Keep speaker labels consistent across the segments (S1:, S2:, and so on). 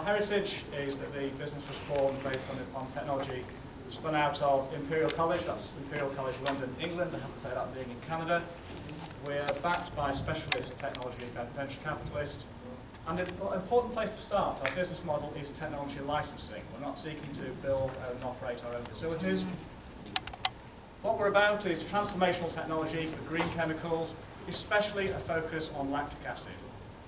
S1: heritage is that the business was formed based on technology spun out of Imperial College. That's Imperial College London, England. I have to say that being in Canada. We're backed by a specialist technology venture capitalist. And an important place to start, our business model is technology licensing. We're not seeking to build and operate our own facilities. What we're about is transformational technology for green chemicals, especially a focus on lactic acid.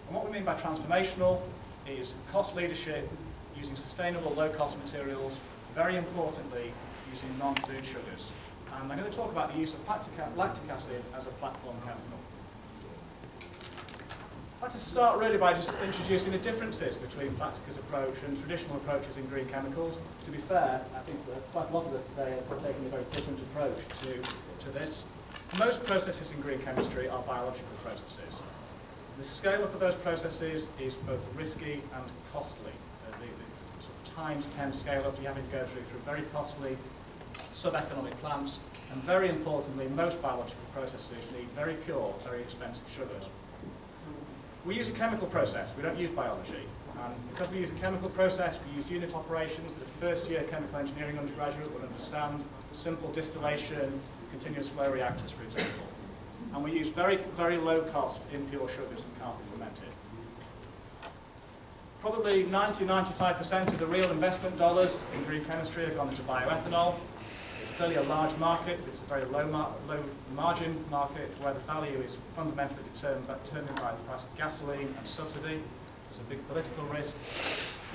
S1: And what we mean by transformational is cost leadership, using sustainable low-cost materials, very importantly, using non-food sugars. And I'm going to talk about the use of lactic acid as a platform chemical. I'd like to start really by just introducing the differences between Lactic's approach and traditional approaches in green chemicals. To be fair, I think that quite a lot of us today are taking a very different approach to this. Most processes in green chemistry are biological processes. The scale-up of those processes is both risky and costly. The sort of times 10 scale-up you're having to go through very costly sub-economic plants, and very importantly, most biological processes need very pure, very expensive sugars. We use a chemical process, we don't use biology. And because we use a chemical process, we use unit operations that a first-year chemical engineering undergraduate would understand, simple distillation, continuous flow reactors, for example. And we use very, very low-cost impure sugars and can't be fermented. Probably 90–95% of the real investment dollars in green chemistry have gone into bioethanol. It's clearly a large market, but it's a very low margin market where the value is fundamentally determined by the price of gasoline and subsidy. There's a big political risk.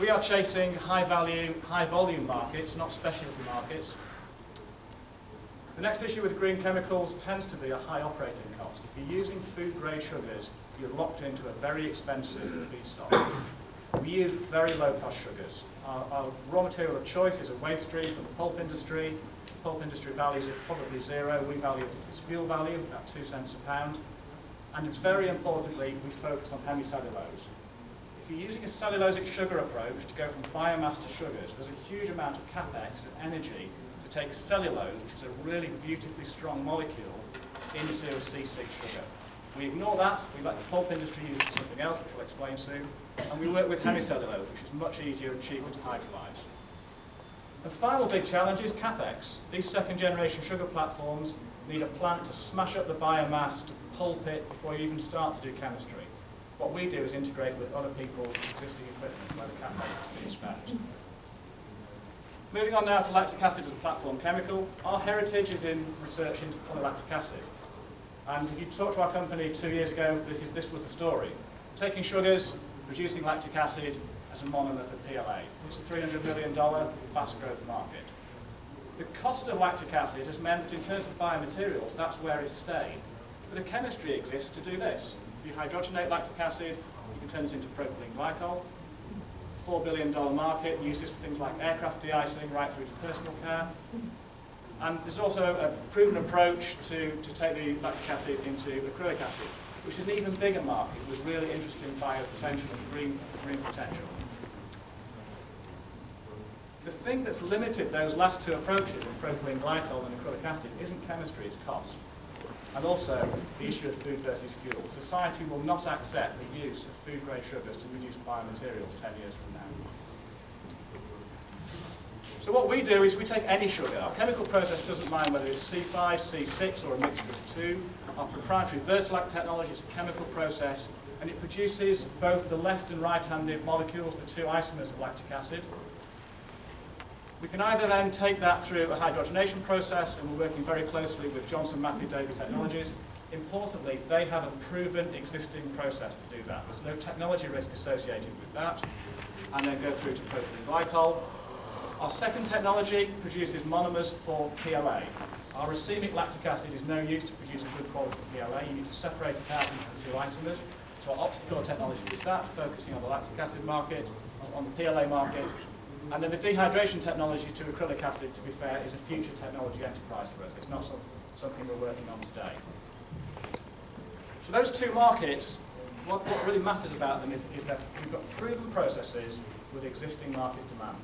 S1: We are chasing high value, high volume markets, not specialty markets. The next issue with green chemicals tends to be a high operating cost. If you're using food grade sugars, you're locked into a very expensive feedstock. We use very low cost sugars. Our raw material of choice is a waste stream from the pulp industry. The pulp industry values it probably zero. We value it at its fuel value, about 2 cents a pound. And it's very importantly, we focus on hemicellulose. If you're using a cellulosic sugar approach to go from biomass to sugars, there's a huge amount of capex and energy to take cellulose, which is a really beautifully strong molecule, into a C6 sugar. We ignore that, we let the pulp industry use it for something else, which I'll explain soon, and we work with hemicellulose, which is much easier and cheaper to hydrolyze. The final big challenge is capex. These second-generation sugar platforms need a plant to smash up the biomass, to pulp it before you even start to do chemistry. What we do is integrate with other people's existing equipment where the capex is being spent. Moving on now to lactic acid as a platform chemical. Our heritage is in research into polylactic acid. And if you talk to our company 2 years ago, this was the story. Taking sugars, producing lactic acid as a monomer for PLA. It's a $300 million fast growth market. The cost of lactic acid has meant that in terms of biomaterials, that's where it's stayed. But the chemistry exists to do this. If you hydrogenate lactic acid, you can turn it into propylene glycol. $4 billion market, uses for things like aircraft de-icing right through to personal care. And there's also a proven approach to take the lactic acid into acrylic acid, which is an even bigger market with really interesting biopotential and green potential. The thing that's limited those last two approaches, in propylene glycol and acrylic acid, isn't chemistry, it's cost. And also the issue of food versus fuel. Society will not accept the use of food-grade sugars to reduce biomaterials 10 years from now. So what we do is we take any sugar. Our chemical process doesn't mind whether it's C5, C6, or a mixture of the two. Our proprietary Vertilac technology is a chemical process, and it produces both the left and right-handed molecules, the two isomers of lactic acid. We can either then take that through a hydrogenation process, and we're working very closely with Johnson Matthey Davy Technologies. Importantly, they have a proven existing process to do that. There's no technology risk associated with that. And then go through to propylene glycol. Our second technology produces monomers for PLA. Our racemic lactic acid is no use to produce a good quality PLA. You need to separate it out into the two isomers. So our optical technology is that, focusing on the lactic acid market, on the PLA market. And then the dehydration technology to acrylic acid, to be fair, is a future technology enterprise for us. It's not something we're working on today. So those two markets, what really matters about them is that we've got proven processes with existing market demand.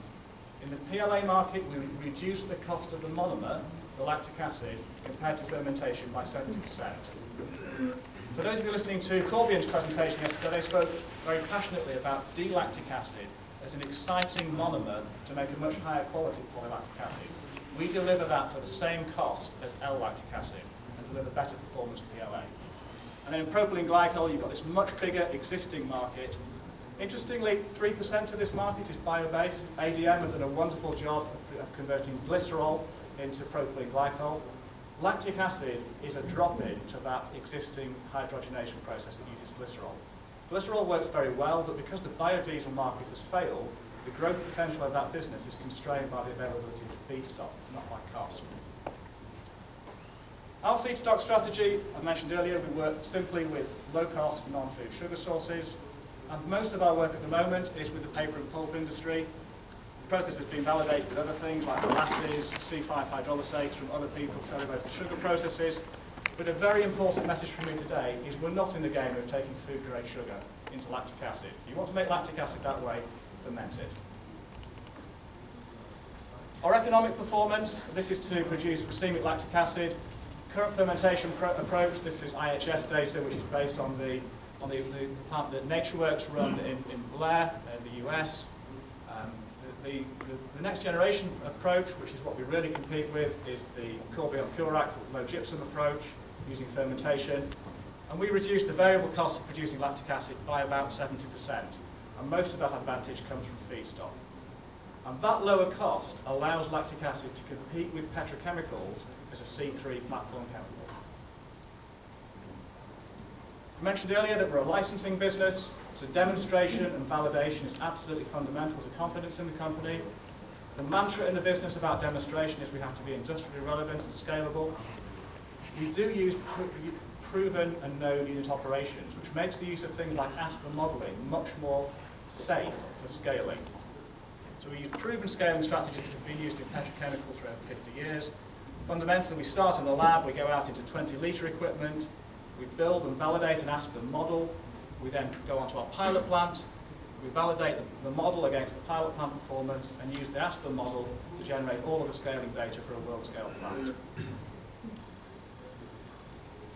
S1: In the PLA market, we reduce the cost of the monomer, the lactic acid, compared to fermentation by 70%. For those of you listening to Corbian's presentation yesterday, they spoke very passionately about D-lactic acid as an exciting monomer to make a much higher quality polylactic acid. We deliver that for the same cost as L-lactic acid and deliver better performance to the OA. And then in propylene glycol, you've got this much bigger existing market. Interestingly, 3% of this market is bio-based. ADM have done a wonderful job of converting glycerol into propylene glycol. Lactic acid is a drop-in to that existing hydrogenation process that uses glycerol. Glycerol works very well, but because the biodiesel market has failed, the growth potential of that business is constrained by the availability of feedstock, not by cost. Our feedstock strategy, I mentioned earlier, we work simply with low-cost, non-food sugar sources, and most of our work at the moment is with the paper and pulp industry. The process has been validated with other things like molasses, C5 hydrolysates from other people's cellulose to sugar processes. But a very important message from me today is we're not in the game of taking food-grade sugar into lactic acid. If you want to make lactic acid that way, ferment it. Our economic performance, this is to produce racemic lactic acid. Current fermentation approach, this is IHS data, which is based on the plant that NatureWorks run in Blair, the US. The next generation approach, which is what we really compete with, is the Corbion-Curac low gypsum approach using fermentation. And we reduce the variable cost of producing lactic acid by about 70%. And most of that advantage comes from feedstock. And that lower cost allows lactic acid to compete with petrochemicals as a C3 platform chemical. I mentioned earlier that we're a licensing business, so demonstration and validation is absolutely fundamental to confidence in the company. The mantra in the business about demonstration is we have to be industrially relevant and scalable. We do use proven and known unit operations, which makes the use of things like Aspen modeling much more safe for scaling. So we use proven scaling strategies that have been used in petrochemicals for over 50 years. Fundamentally, we start in the lab, we go out into 20-litre equipment, we build and validate an Aspen model, we then go onto our pilot plant, we validate the model against the pilot plant performance and use the Aspen model to generate all of the scaling data for a world-scale plant.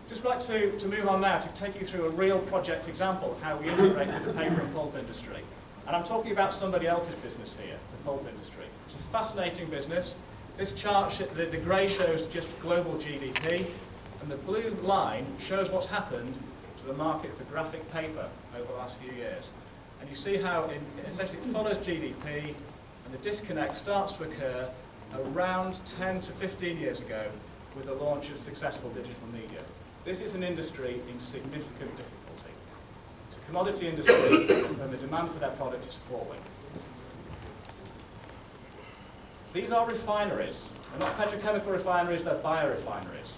S1: Just like to move on now to take you through a real project example of how we integrate with the paper and pulp industry. And I'm talking about somebody else's business here, the pulp industry. It's a fascinating business. This chart, the grey shows just global GDP, and the blue line shows what's happened to the market for graphic paper over the last few years. And you see how essentially it follows GDP, and the disconnect starts to occur around 10 to 15 years ago with the launch of successful digital media. This is an industry in significant difficulty. It's a commodity industry, and the demand for their products is falling. These are refineries. They're not petrochemical refineries, they're biorefineries.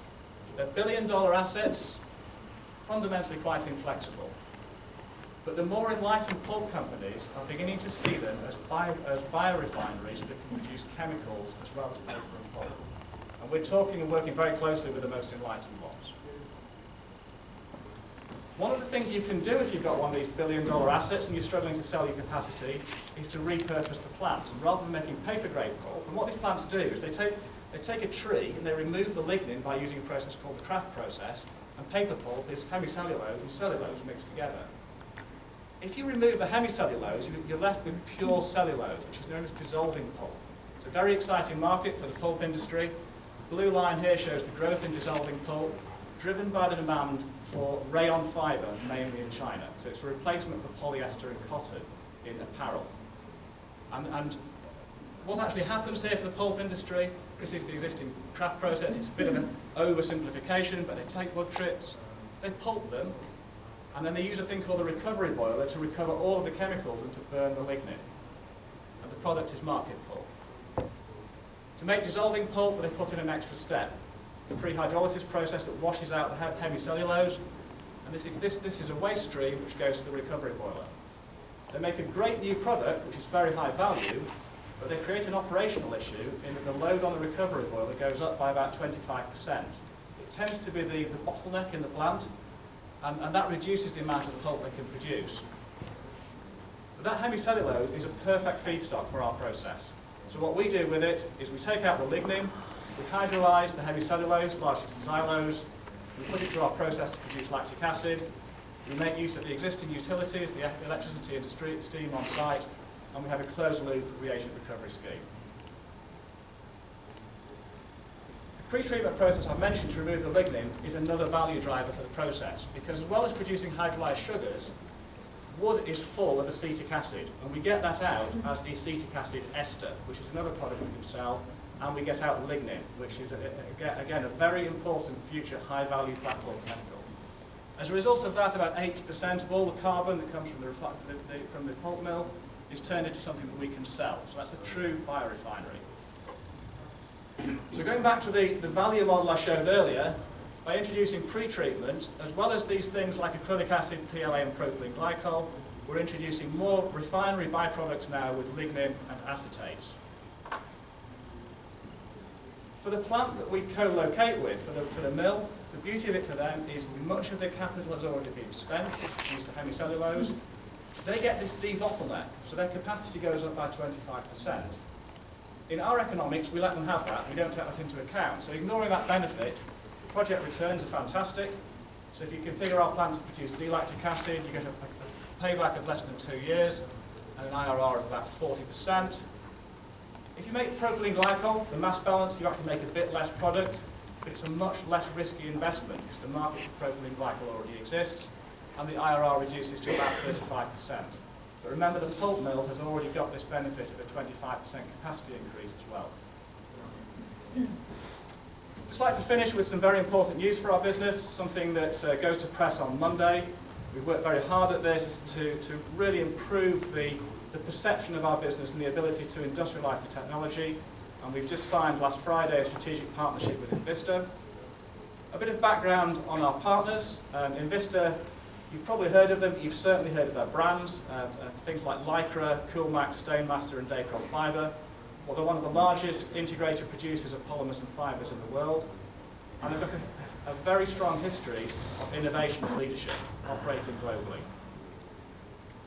S1: They're billion-dollar assets, fundamentally quite inflexible. But the more enlightened pulp companies are beginning to see them as biorefineries that can produce chemicals as well as paper and pulp. And we're talking and working very closely with the most enlightened ones. One of the things you can do if you've got one of these billion-dollar assets and you're struggling to sell your capacity is to repurpose the plant. And rather than making paper-grade pulp, and what these plants do is they take a tree and they remove the lignin by using a process called the Kraft process, and paper pulp is hemicellulose and cellulose mixed together. If you remove the hemicellulose, you're left with pure cellulose, which is known as dissolving pulp. It's a very exciting market for the pulp industry. The blue line here shows the growth in dissolving pulp, driven by the demand for rayon fibre, mainly in China. So it's a replacement for polyester and cotton in apparel. And what actually happens here for the pulp industry, this is the existing Kraft process. It's a bit of an oversimplification, but they take wood chips, they pulp them, and then they use a thing called a recovery boiler to recover all of the chemicals and to burn the lignin. And the product is market pulp. To make dissolving pulp, they put in an extra step. The PreHydrolysis process that washes out the hemicellulose, and this is a waste stream which goes to the recovery boiler. They make a great new product, which is very high value, but they create an operational issue in that the load on the recovery boiler goes up by about 25%. It tends to be the bottleneck in the plant, and that reduces the amount of pulp they can produce. But that hemicellulose is a perfect feedstock for our process. So what we do with it is we take out the lignin, we hydrolyze the hemicellulose, largely to xylose, we put it through our process to produce lactic acid, we make use of the existing utilities, the electricity and steam on site, and we have a closed-loop reagent recovery scheme. The pretreatment process I mentioned to remove the lignin is another value driver for the process, because as well as producing hydrolyzed sugars, wood is full of acetic acid, and we get that out as the acetic acid ester, which is another product we can sell, and we get out lignin, which is, again, a very important future high-value platform chemical. As a result of that, about 80% of all the carbon that comes from the pulp mill is turned into something that we can sell. So that's a true biorefinery. So going back to the value model I showed earlier, by introducing pretreatment, as well as these things like acrylic acid, PLA and propylene glycol, we're introducing more refinery byproducts now with lignin and acetates. For the plant that we co-locate with, for the mill, the beauty of it for them is much of their capital has already been spent to use the hemicellulose. They get this debottleneck, so their capacity goes up by 25%. In our economics, we let them have that. We don't take that into account. So ignoring that benefit, project returns are fantastic. So if you configure our plant to produce D-lactic acid, you get a payback of less than 2 years and an IRR of about 40%. If you make propylene glycol, the mass balance, you actually make a bit less product, but it's a much less risky investment because the market for propylene glycol already exists, and the IRR reduces to about 35%. But remember, the pulp mill has already got this benefit of a 25% capacity increase as well. Just like to finish with some very important news for our business, something that goes to press on Monday. We've worked very hard at this to really improve the perception of our business and the ability to industrialize the technology. And we've just signed last Friday a strategic partnership with Vista. A bit of background on our partners. In Vista, you've probably heard of them, you've certainly heard of their brands, things like Lycra, Coolmax, Stainmaster and Dacron Fibre. Well, they're one of the largest integrated producers of polymers and fibres in the world. And they've got a very strong history of innovation and leadership, operating globally.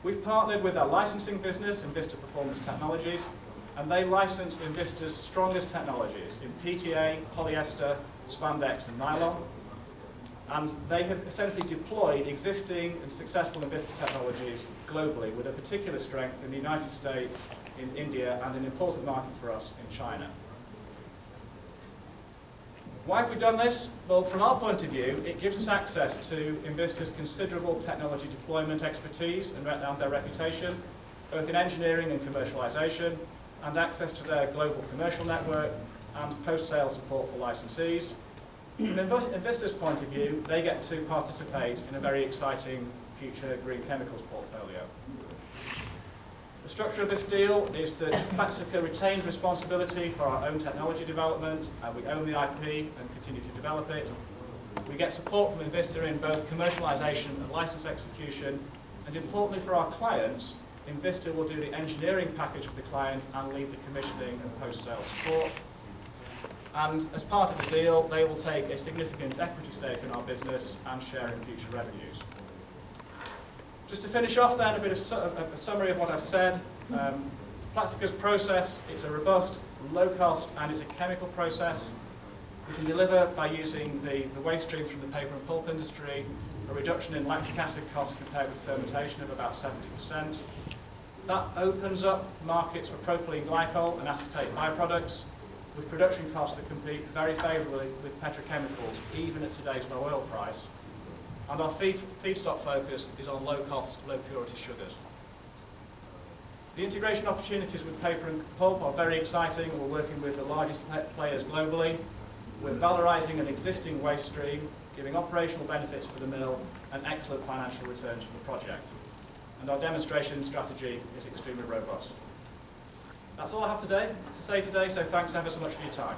S1: We've partnered with our licensing business, Vista Performance Technologies, and they license Vista's strongest technologies in PTA, polyester, spandex and nylon. And they have essentially deployed existing and successful Vista technologies globally with a particular strength in the United States, in India, and an important market for us in China. Why have we done this? Well, from our point of view, it gives us access to Vista's considerable technology deployment expertise and their reputation, both in engineering and commercialization, and access to their global commercial network and post-sale support for licensees. From Vista's point of view, they get to participate in a very exciting future green chemicals portfolio. The structure of this deal is that Plaxica retains responsibility for our own technology development, and we own the IP and continue to develop it. We get support from Vista in both commercialization and license execution, and importantly for our clients, Vista will do the engineering package for the client and lead the commissioning and post-sale support. And as part of the deal, they will take a significant equity stake in our business and share in future revenues. Just to finish off then, a bit of a summary of what I've said. Plaxica's process, it's a robust, low cost, and it's a chemical process. We can deliver by using the waste streams from the paper and pulp industry, a reduction in lactic acid costs compared with fermentation of about 70%. That opens up markets for propylene glycol and acetate byproducts, with production costs that compete very favourably with petrochemicals, even at today's low oil price. And our feedstock focus is on low-cost, low-purity sugars. The integration opportunities with paper and pulp are very exciting. We're working with the largest players globally. We're valorising an existing waste stream, giving operational benefits for the mill and excellent financial returns for the project. And our demonstration strategy is extremely robust. That's all I have to say today, so thanks ever so much for your time.